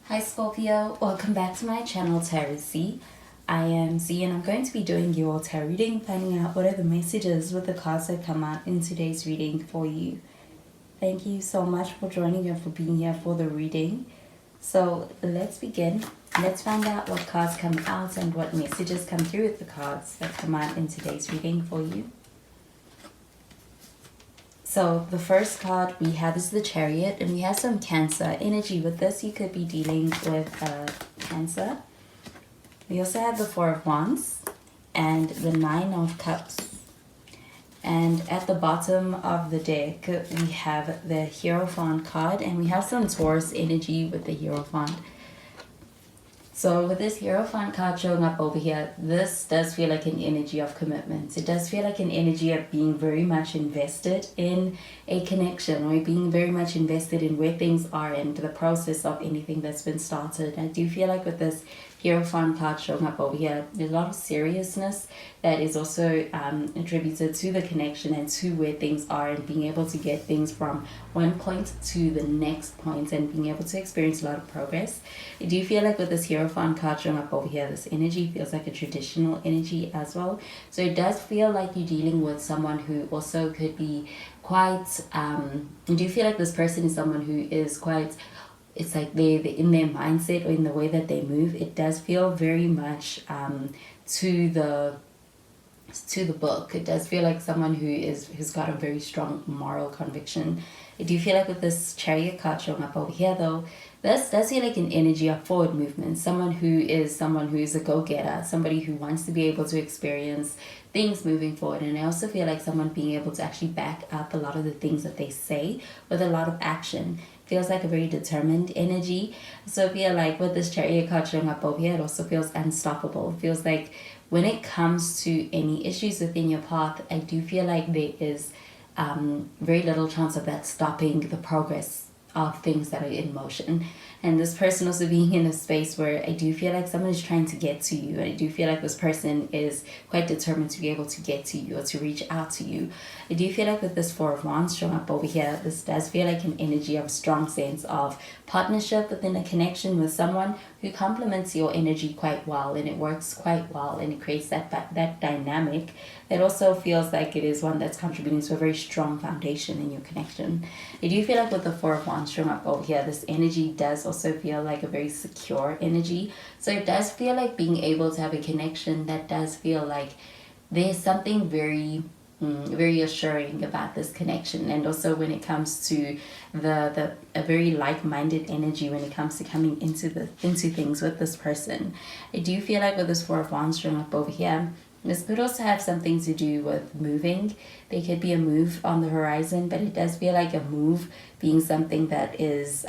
Hi Scorpio, welcome back to my channel Tarot Z. I am Z and I'm going to be doing your tarot reading, finding out what are the messages with the cards that come out in today's reading for you. Thank you so much for joining and for being here for the reading. So let's begin. Let's find out what cards come out and what messages come through with the cards that come out in today's reading for you. So the first card we have is the Chariot, and we have some Cancer energy with this. You could be dealing with Cancer. We also have the Four of Wands and the Nine of Cups. And at the bottom of the deck, we have the Hierophant card, and we have some Taurus energy with the Hierophant. So with this Hierophant card showing up over here, this does feel like an energy of commitment. It does feel like an energy of being very much invested in a connection, or being very much invested in where things are and the process of anything that's been started. I do feel like with this Hierophant card showing up over here, there's a lot of seriousness that is also attributed to the connection and to where things are, and being able to get things from one point to the next point and being able to experience a lot of progress. I do feel like with this Hierophant card showing up over here, this energy feels like a traditional energy as well. So it does feel like you're dealing with someone who also could be quite, I do feel like this person is someone who is quite, it's like they in their mindset or in the way that they move, it does feel very much to the book. It does feel like someone who's got a very strong moral conviction. I do feel like with this Chariot card showing up over here though, this does feel like an energy of forward movement. Someone who is a go-getter, somebody who wants to be able to experience things moving forward. And I also feel like someone being able to actually back up a lot of the things that they say with a lot of action. Feels like a very determined energy. So I feel like with this Chariot card showing up over here, it also feels unstoppable. It feels like when it comes to any issues within your path, I do feel like there is very little chance of that stopping the progress of things that are in motion. And this person also being in a space where I do feel like someone is trying to get to you. And I do feel like this person is quite determined to be able to get to you or to reach out to you. I do feel like with this Four of Wands showing up over here, this does feel like an energy of strong sense of partnership within a connection with someone who complements your energy quite well, and it works quite well, and it creates that dynamic that also feels like it is one that's contributing to a very strong foundation in your connection. I do feel like with the Four of Wands showing up over here, this energy does also feel like a very secure energy. So it does feel like being able to have a connection that does feel like there's something very assuring about this connection. And also when it comes to a very like-minded energy when it comes to coming into things with this person. I do feel like with this Four of Wands showing up over here, this could also have something to do with moving. There could be a move on the horizon, but it does feel like a move being something that is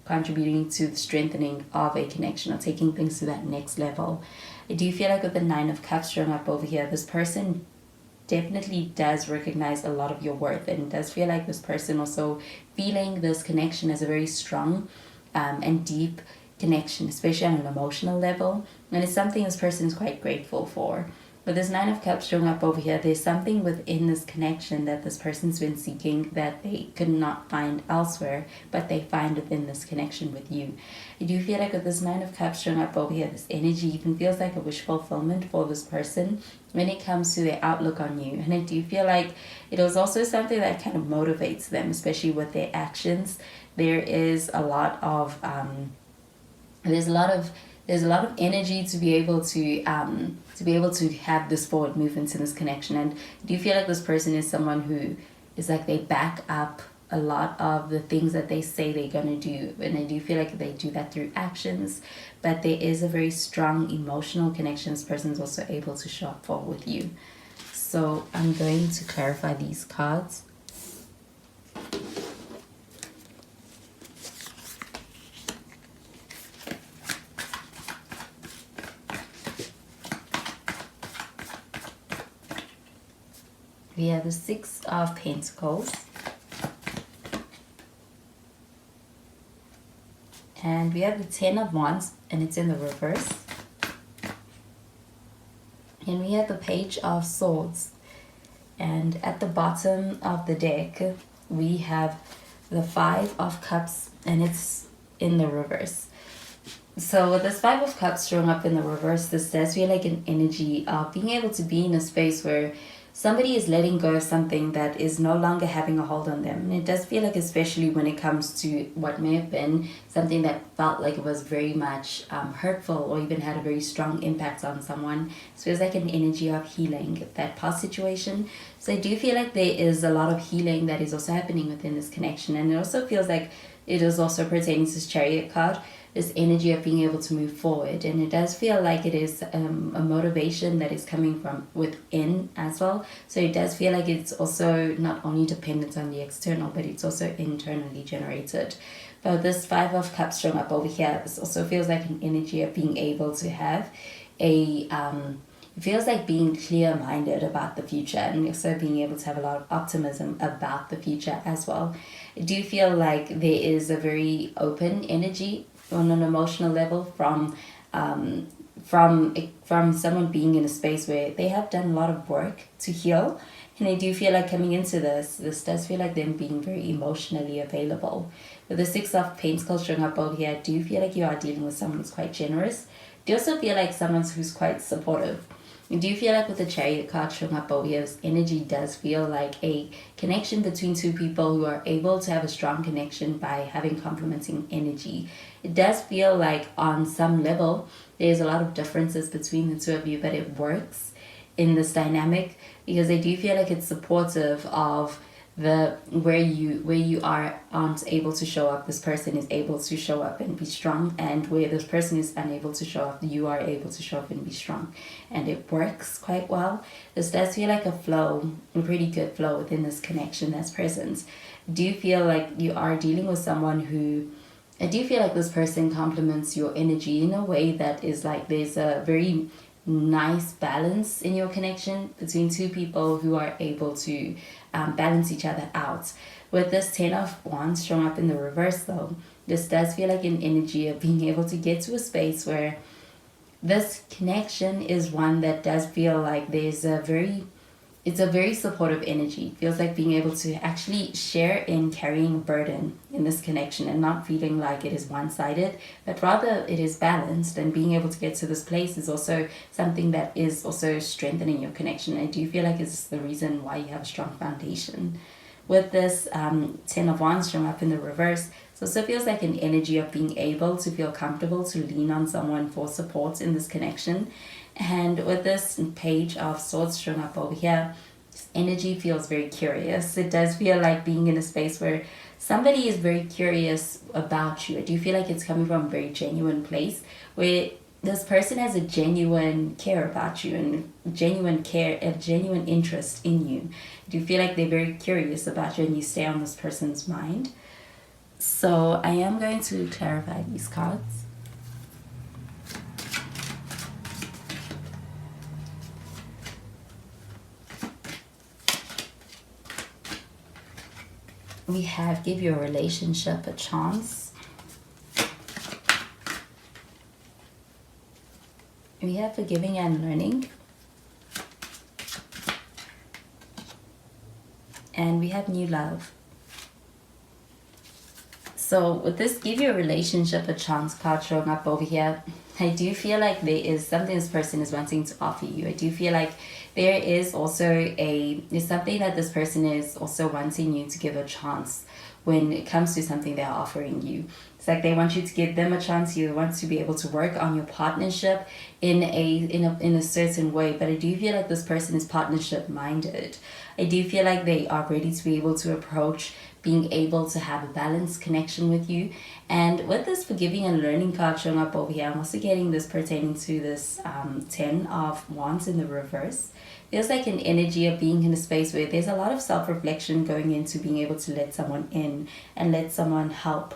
contributing to the strengthening of a connection or taking things to that next level. I do feel like with the Nine of Cups showing up over here, this person definitely does recognize a lot of your worth, and it does feel like this person also feeling this connection as a very strong and deep connection, especially on an emotional level, and it's something this person is quite grateful for. With this Nine of Cups showing up over here, there's something within this connection that this person's been seeking that they could not find elsewhere, but they find within this connection with you. I do feel like with this Nine of Cups showing up over here, this energy even feels like a wish fulfillment for this person when it comes to their outlook on you. And I do feel like it is also something that kind of motivates them, especially with their actions. There is a lot of there's a lot of energy to be able to have this forward movement in this connection. And do you feel like this person is someone who is like they back up a lot of the things that they say they're gonna do, and I do feel like they do that through actions, but there is a very strong emotional connection this person is also able to show up for with you. So I'm going to clarify these cards. We have the Six of Pentacles. And we have the Ten of Wands, and it's in the reverse. And we have the Page of Swords. And at the bottom of the deck, we have the Five of Cups, and it's in the reverse. So with this Five of Cups showing up in the reverse, this does feel like an energy of being able to be in a space where somebody is letting go of something that is no longer having a hold on them. And it does feel like, especially when it comes to what may have been something that felt like it was very much hurtful or even had a very strong impact on someone. So it feels like an energy of healing that past situation. So I do feel like there is a lot of healing that is also happening within this connection. And it also feels like it is also pertaining to this Chariot card, this energy of being able to move forward. And it does feel like it is a motivation that is coming from within as well. So it does feel like it's also not only dependent on the external, but it's also internally generated. But this Five of Cups showing up over here, this also feels like an energy of being able to have a it feels like being clear-minded about the future, and also being able to have a lot of optimism about the future as well. I do feel like there is a very open energy on an emotional level from someone being in a space where they have done a lot of work to heal. And I do feel like coming into this does feel like them being very emotionally available. With the Six of Pentacles showing up over here, I do feel like you are dealing with someone who's quite generous. I do also feel like someone who's quite supportive. I do feel like with the Chariot card showing up over here, this energy does feel like a connection between two people who are able to have a strong connection by having complementing energy. It does feel like on some level there's a lot of differences between the two of you, but it works in this dynamic because I do feel like it's supportive of the where you aren't able to show up, this person is able to show up and be strong, and where this person is unable to show up, you are able to show up and be strong, and it works quite well. This does feel like a pretty good flow within this connection that's present. Do you feel like you are dealing with someone who, I do feel like this person complements your energy in a way that is like there's a very nice balance in your connection between two people who are able to balance each other out. With this Ten of Wands showing up in the reverse though, this does feel like an energy of being able to get to a space where this connection is one that does feel like it's a very supportive energy. It feels like being able to actually share in carrying a burden in this connection and not feeling like it is one-sided, but rather it is balanced, and being able to get to this place is also something that is also strengthening your connection. I do feel like it's the reason why you have a strong foundation. With this Ten of Wands showing up in the reverse, it also feels like an energy of being able to feel comfortable to lean on someone for support in this connection. And with this Page of Swords showing up over here, this energy feels very curious. It does feel like being in a space where somebody is very curious about you. I do feel like it's coming from a very genuine place where this person has a genuine care about you and a genuine interest in you. I do feel like they're very curious about you and you stay on this person's mind. So I am going to clarify these cards. We have give your relationship a chance. We have forgiving and learning. And we have new love. So with this give your relationship a chance card showing up over here, I do feel like there is something this person is wanting to offer you. I do feel like there is also there's something that this person is also wanting you to give a chance when it comes to something they're offering you. It's like they want you to give them a chance. You want to be able to work on your partnership in a certain way. But I do feel like this person is partnership minded. I do feel like they are ready to be able to approach being able to have a balanced connection with you. And with this forgiving and learning card showing up over here, I'm also getting this pertaining to this Ten of Wands in the reverse. Feels like an energy of being in a space where there's a lot of self-reflection going into being able to let someone in and let someone help.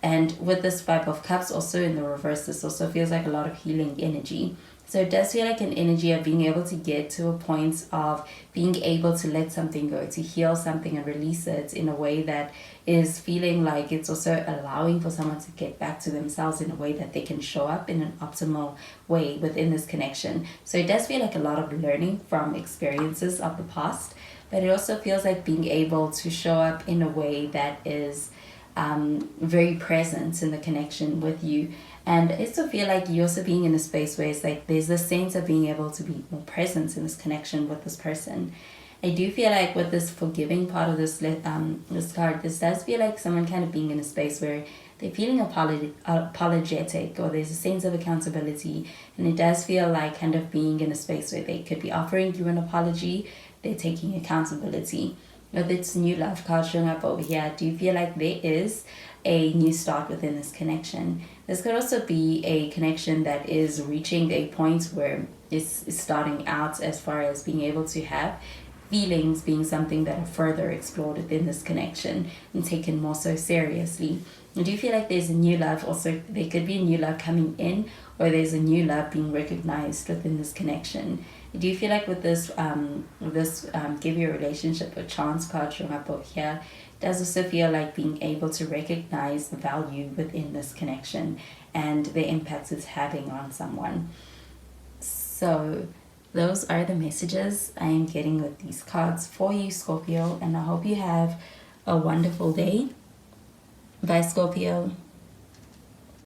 And with this Five of Cups also in the reverse, this also feels like a lot of healing energy. So it does feel like an energy of being able to get to a point of being able to let something go, to heal something and release it in a way that is feeling like it's also allowing for someone to get back to themselves in a way that they can show up in an optimal way within this connection. So it does feel like a lot of learning from experiences of the past, but it also feels like being able to show up in a way that is very present in the connection with you. And I also feel like you also being in a space where it's like there's this sense of being able to be more present in this connection with this person. I do feel like with this forgiving part of this card, this does feel like someone kind of being in a space where they're feeling apologetic, or there's a sense of accountability, and it does feel like kind of being in a space where they could be offering you an apology, they're taking accountability. With its new love card showing up over here, I do feel like there is a new start within this connection. This could also be a connection that is reaching a point where it's starting out as far as being able to have feelings being something that are further explored within this connection and taken more so seriously. I do feel like there's a new love also, there could be a new love coming in, or there's a new love being recognized within this connection. I do feel like with this give your relationship a chance card showing up over here, it does also feel like being able to recognize the value within this connection and the impact it's having on someone. So those are the messages I am getting with these cards for you, Scorpio, and I hope you have a wonderful day. Bye, Scorpio.